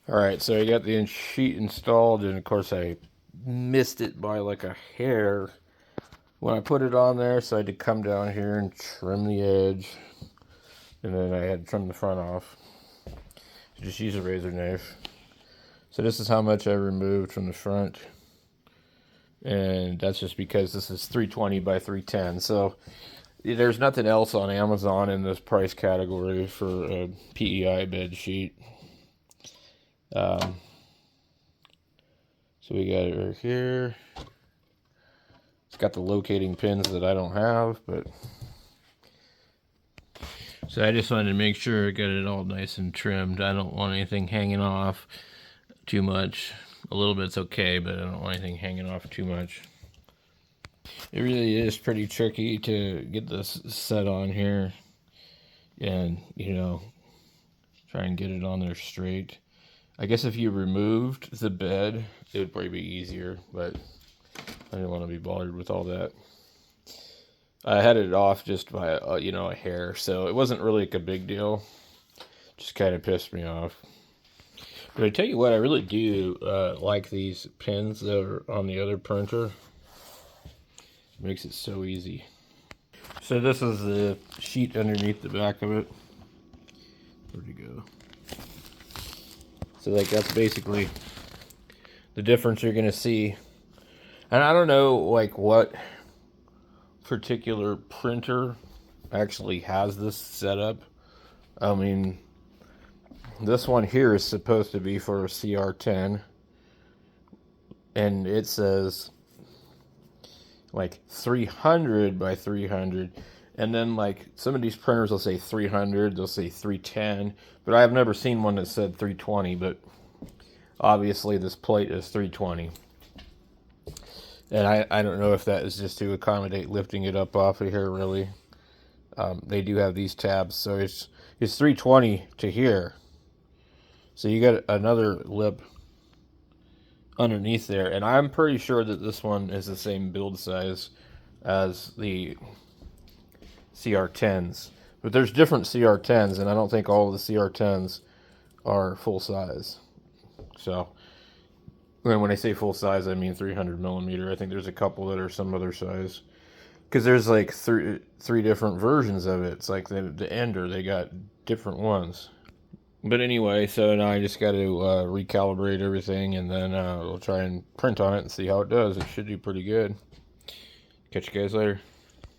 Alright, so I got the sheet installed, and of course I missed it by like a hair when I put it on there, so I had to come down here and trim the edge, and then I had to trim the front off. Just use a razor knife. So this is how much I removed from the front, and that's just because this is 320 by 310. So there's nothing else on Amazon in this price category for a PEI bed sheet. So we got it right here. It's got the locating pins that I don't have, but so I just wanted to make sure I got it all nice and trimmed. I don't want anything hanging off too much. A little bit's okay, but I don't want anything hanging off too much. It really is pretty tricky to get this set on here and, you know, try and get it on there straight. I guess if you removed the bed, it would probably be easier, but I didn't want to be bothered with all that. I had it off just by, a hair, so it wasn't really like a big deal. Just kind of pissed me off. But I tell you what, I really do like these pins that are on the other printer. It makes it so easy. So this is the sheet underneath the back of it. Where'd it go? So like that's basically the difference you're gonna see. And I don't know like what particular printer actually has this set up. I mean, this one here is supposed to be for a CR10, and it says like 300 by 300, and then like some of these printers will say 300, they'll say 310, but I've never seen one that said 320. But obviously this plate is 320, and I don't know if that is just to accommodate lifting it up off of here. Really, they do have these tabs, so it's 320 to here. So you got another lip underneath there, and I'm pretty sure that this one is the same build size as the CR10s. But there's different CR10s, and I don't think all of the CR10s are full size. So when I say full size, I mean 300 millimeter. I think there's a couple that are some other size, because there's like three different versions of it. It's like the Ender, they got different ones. But anyway, so now I just got to recalibrate everything, and then we'll try and print on it and see how it does. It should do pretty good. Catch you guys later.